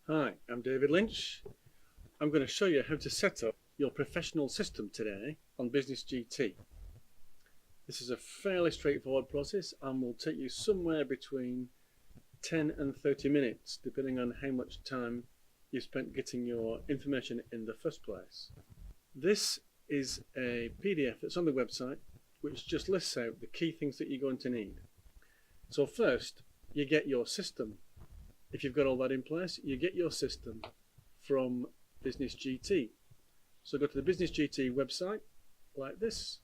Hi, I'm David Lynch. I'm going to show you how to set up your professional system today on Business GT. This is a fairly straightforward process and will take you somewhere between 10 and 30 minutes depending on how much time you spent getting your information in the first place. This is a PDF that's on the website which just lists out the key things that you're going to need. So first, you get your system. If you've got all that in place, you get your system from Business GT. So go to the Business GT website like this,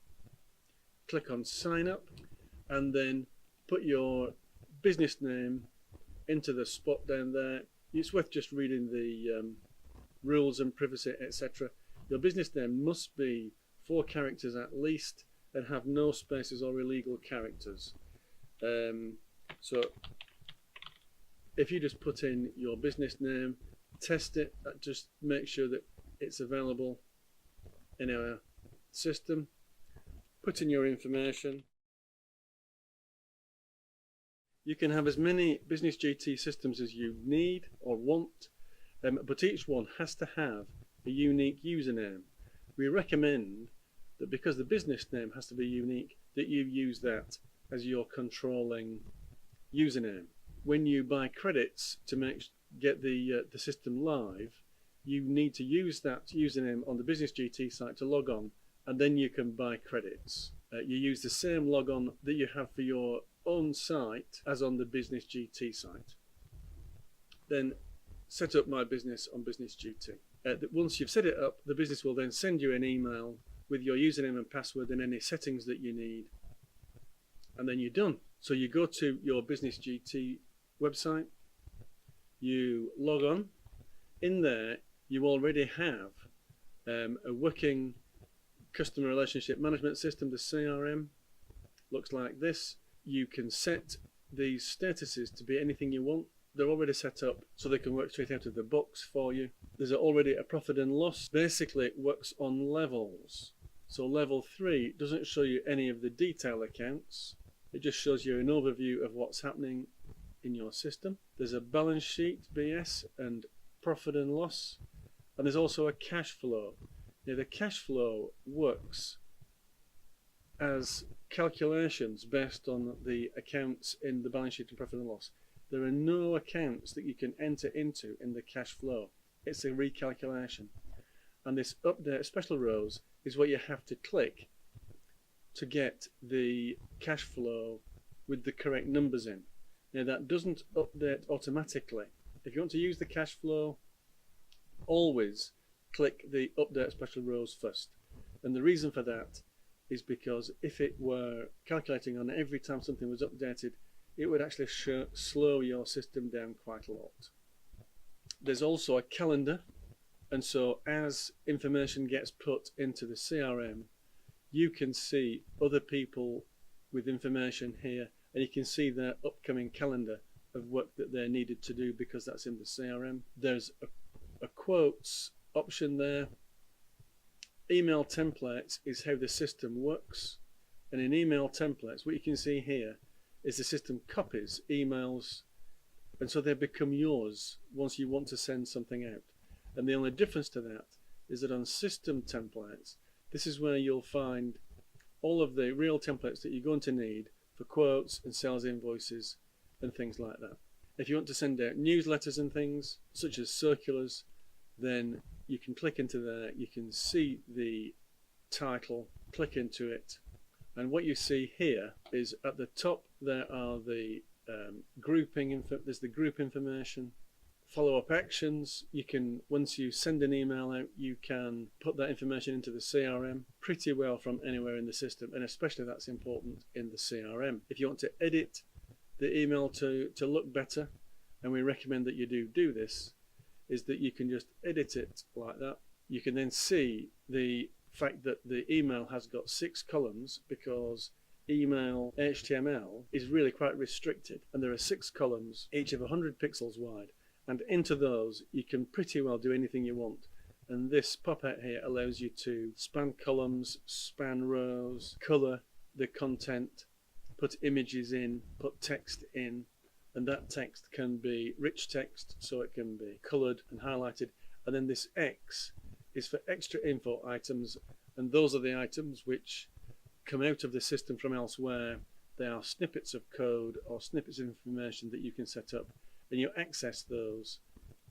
click on sign up, and then put your business name into the spot down there. It's worth just reading the rules and privacy, etc. Your business name must be 4 characters at least and have no spaces or illegal characters. So if you just put in your business name, test it, just make sure that it's available in our system, put in your information. You can have as many Business GT systems as you need or want, but each one has to have a unique username. We recommend that because the business name has to be unique, that you use that as your controlling username. When you buy credits to get the system live, you need to use that username on the Business GT site to log on, and then you can buy credits. You use the same logon that you have for your own site as on the Business GT site. Then set up My Business on Business GT. Once you've set it up, the business will then send you an email with your username and password and any settings that you need, and then you're done. So you go to your Business GT website, you log on. In there you already have a working customer relationship management system, the CRM. Looks like this. You can set these statuses to be anything you want. They're already set up so they can work straight out of the box for you. There's already a profit and loss. Basically it works on levels. So level 3 doesn't show you any of the detail accounts. It just shows you an overview of what's happening in your system. There's a balance sheet, BS, and profit and loss, and there's also a cash flow. Now the cash flow works as calculations based on the accounts in the balance sheet and profit and loss. There are no accounts that you can enter into in the cash flow. It's a recalculation. And this update special rows is what you have to click to get the cash flow with the correct numbers in. Now that doesn't update automatically. If you want to use the cash flow, always click the update special rows first. And the reason for that is because if it were calculating on every time something was updated, it would actually slow your system down quite a lot. There's also a calendar, and so as information gets put into the CRM, you can see other people with information here, and you can see their upcoming calendar of work that they're needed to do because that's in the CRM. There's a quotes option there. Email templates is how the system works, and in email templates what you can see here is the system copies emails, and so they become yours once you want to send something out. And the only difference to that is that on system templates, this is where you'll find all of the real templates that you're going to need for quotes and sales invoices and things like that. If you want to send out newsletters and things such as circulars, then you can click into there, you can see the title, click into it, and what you see here is at the top there are the there's the group information, follow-up actions. You can, once you send an email out, you can put that information into the CRM pretty well from anywhere in the system, and especially that's important in the CRM. If you want to edit the email to look better, and we recommend that you do this, is that you can just edit it like that. You can then see the fact that the email has got 6 columns because email HTML is really quite restricted, and there are 6 columns, each of 100 pixels wide, and into those you can pretty well do anything you want. And this pop-out here allows you to span columns, span rows, color the content, put images in, put text in, and that text can be rich text, so it can be coloured and highlighted. And then this X is for extra info items, and those are the items which come out of the system from elsewhere. They are snippets of code or snippets of information that you can set up, and you access those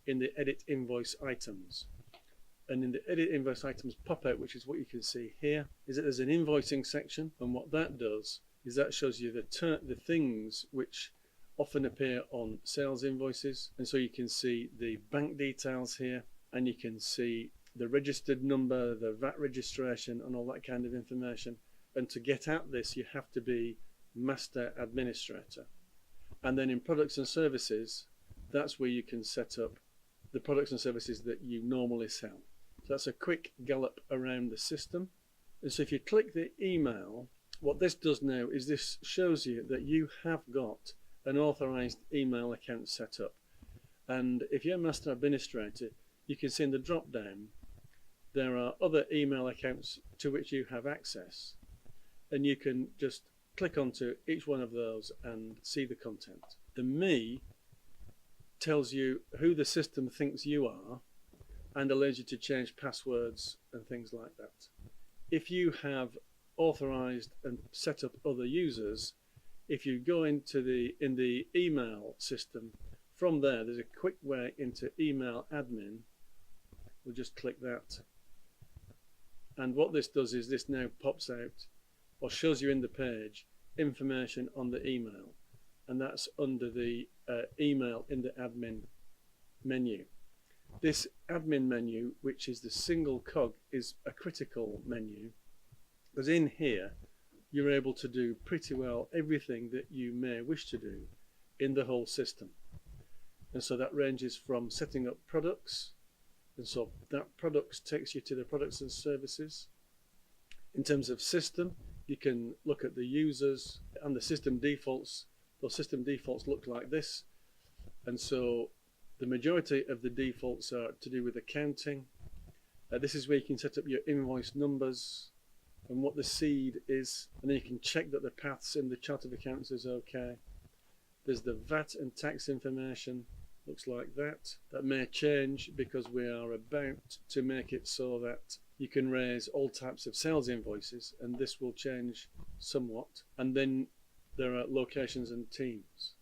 in the edit invoice items. And in the edit invoice items pop out, which is what you can see here, is that there's an invoicing section, and what that does is that shows you the things which often appear on sales invoices. And so you can see the bank details here, and you can see the registered number, the VAT registration, and all that kind of information. And to get at this, you have to be master administrator. And then in products and services, that's where you can set up the products and services that you normally sell. So that's a quick gallop around the system. And so if you click the email, what this does now is this shows you that you have got an authorized email account set up. And if you're a master administrator, you can see in the drop down there are other email accounts to which you have access, and you can just click onto each one of those and see the content. The Me tells you who the system thinks you are and allows you to change passwords and things like that. If you have authorized and set up other users, if you go into in the email system, from there's a quick way into email admin. We'll just click that, and what this does is this now pops out or shows you in the page information on the email, and that's under the email in the admin menu. This admin menu, which is the single cog, is a critical menu, because in here you're able to do pretty well everything that you may wish to do in the whole system. And so that ranges from setting up products, and so that products takes you to the products and services. In terms of system, you can look at the users and the system defaults. Those system defaults look like this, and so the majority of the defaults are to do with accounting. This is where you can set up your invoice numbers and what the seed is, and then you can check that the paths in the chart of accounts is okay. There's the VAT and tax information, looks like that. That may change because we are about to make it so that you can raise all types of sales invoices, and this will change somewhat. And then there are locations and teams.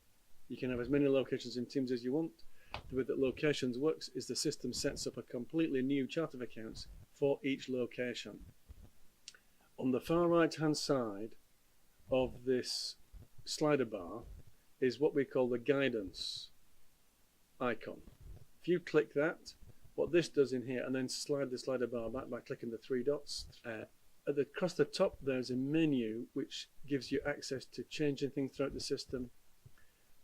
You can have as many locations and teams as you want. The way that locations works is the system sets up a completely new chart of accounts for each location. On the far right hand side of this slider bar is what we call the guidance icon. If you click that, what this does in here, and then slide the slider bar back by clicking the three dots, across the top there's a menu which gives you access to changing things throughout the system,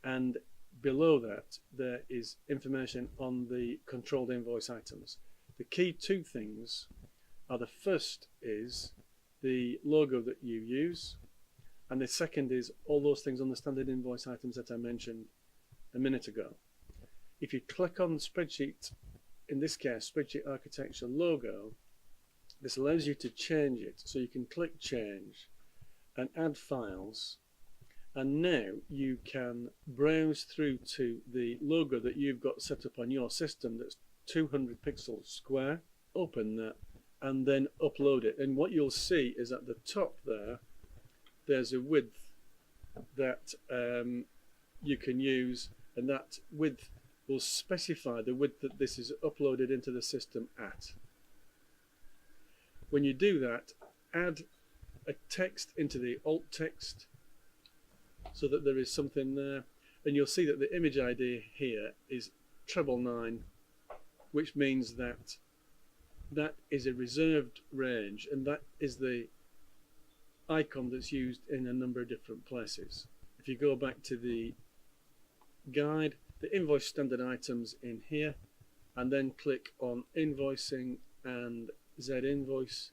and below that there is information on the controlled invoice items. The key two things are, the first is the logo that you use, and the second is all those things on the standard invoice items that I mentioned a minute ago. If you click on spreadsheet, in this case spreadsheet architecture logo, this allows you to change it. So you can click change and add files, and now you can browse through to the logo that you've got set up on your system that's 200 pixels square, open that and then upload it. And what you'll see is at the top there's a width that you can use, and that width will specify the width that this is uploaded into the system at. When you do that, add a text into the alt text so that there is something there, and you'll see that the image ID here is 999, which means that that is a reserved range, and that is the icon that's used in a number of different places. If you go back to the guide, the invoice standard items in here, and then click on invoicing and Z invoice,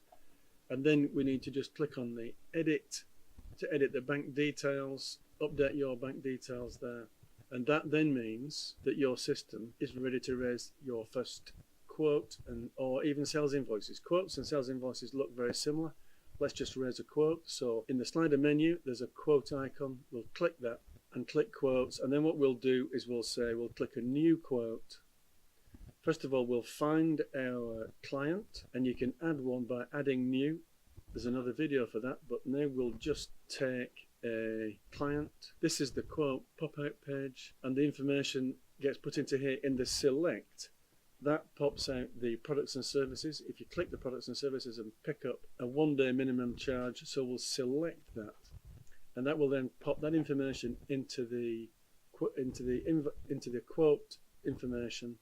and then we need to just click on the edit to edit the bank details, update your bank details there, and that then means that your system is ready to raise your first quote or even sales invoices. Quotes and sales invoices look very similar. Let's just raise a quote. So in the slider menu there's a quote icon. We'll click that, and click quotes, and then what we'll do is we'll click a new quote. First of all, we'll find our client, and you can add one by adding new. There's another video for that, but now we'll just take a client. This is the quote pop-out page, and the information gets put into here in the select. That pops out the products and services. If you click the products and services and pick up a 1-day minimum charge, so we'll select that, and that will then pop that information into the quote information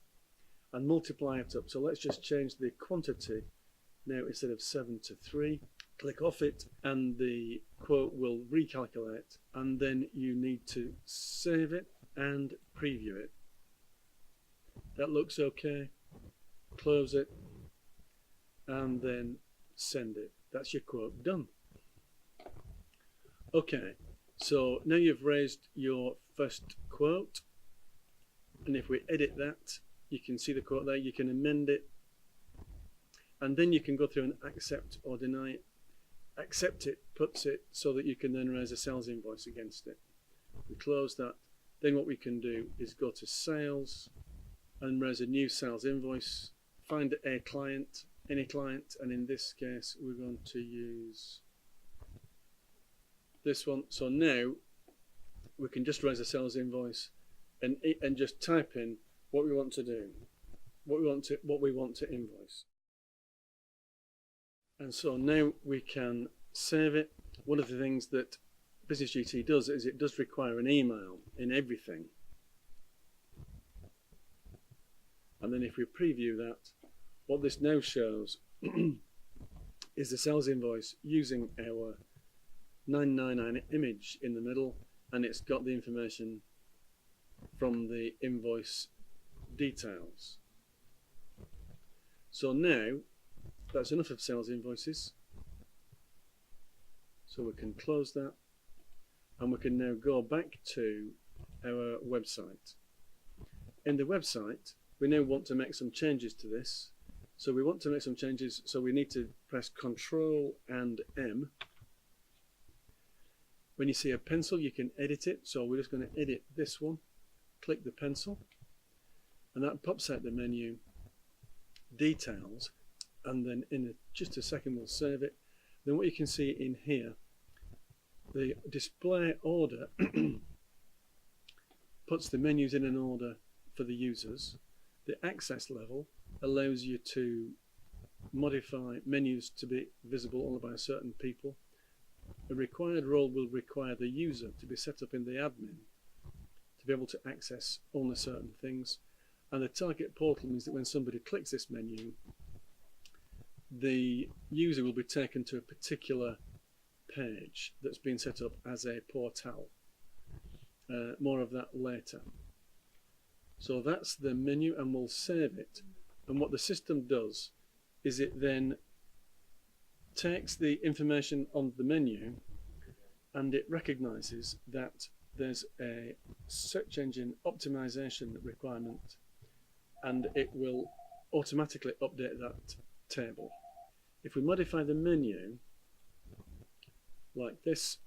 and multiply it up. So let's just change the quantity now. Instead of 7 to 3, click off it, and the quote will recalculate, and then you need to save it and preview it. That looks okay. Close it and then send it. That's your quote done. Okay, so now you've raised your first quote, and if we edit that, you can see the quote there. You can amend it, and then you can go through and accept or deny it. Accept it puts it so that you can then raise a sales invoice against it. We close that. Then what we can do is go to sales and raise a new sales invoice. Find a client, any client, and in this case we're going to use this one. So now we can just raise a sales invoice and just type in what we want to do, what we want to invoice. And so now we can save it. One of the things that Business GT does is it does require an email in everything. And then if we preview that, what this now shows is the sales invoice using our 999 image in the middle, and it's got the information from the invoice details. So now that's enough of sales invoices. So we can close that, and we can now go back to our website. In the website, we now want to make some changes to this. So we want to make some changes, so we need to press Control and M. When you see a pencil, you can edit it. So we're just going to edit this one. Click the pencil, and that pops out the menu, details, and then in just a second we'll save it. Then what you can see in here, the display order puts the menus in an order for the users. The access level allows you to modify menus to be visible only by certain people. A required role will require the user to be set up in the admin to be able to access only certain things. And the target portal means that when somebody clicks this menu, the user will be taken to a particular page that's been set up as a portal. More of that later. So that's the menu, and we'll save it. And what the system does is it then takes the information on the menu and it recognizes that there's a search engine optimization requirement, and it will automatically update that table. If we modify the menu like this,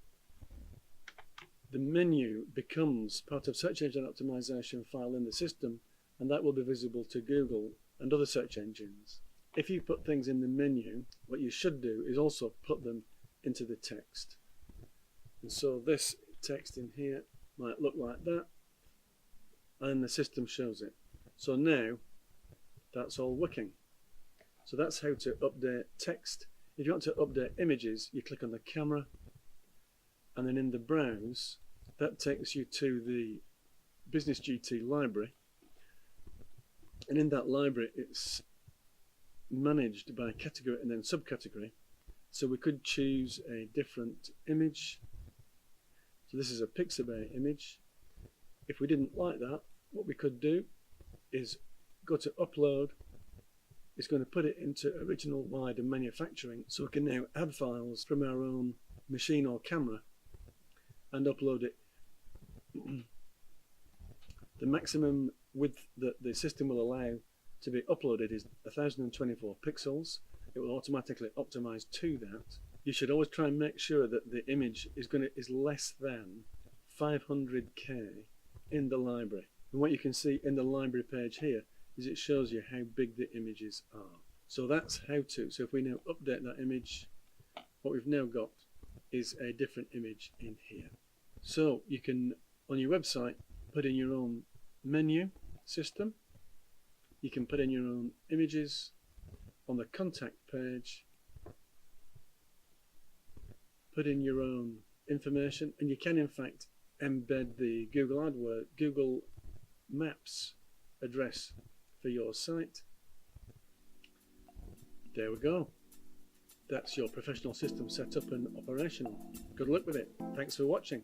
the menu becomes part of search engine optimization file in the system, and that will be visible to Google and other search engines. If you put things in the menu, what you should do is also put them into the text. And so this text in here might look like that, and the system shows it. So now that's all working. So that's how to update text. If you want to update images, you click on the camera, and then in the browse, that takes you to the Business GT library. And in that library, it's managed by category and then subcategory. So we could choose a different image. So this is a Pixabay image. If we didn't like that, what we could do is go to upload. It's going to put it into original, wide and manufacturing, so we can now add files from our own machine or camera and upload it. The maximum width that the system will allow to be uploaded is 1024 pixels. It will automatically optimize to that. You should always try and make sure that the image is less than 500k in the library. And what you can see in the library page here is it shows you how big the images are. So that's how to. So if we now update that image, what we've now got is a different image in here. So you can, on your website, put in your own menu system. You can put in your own images on the contact page, put in your own information, and you can in fact embed the Google Maps address for your site. There we go. That's your professional system set up and operational. Good luck with it. Thanks for watching.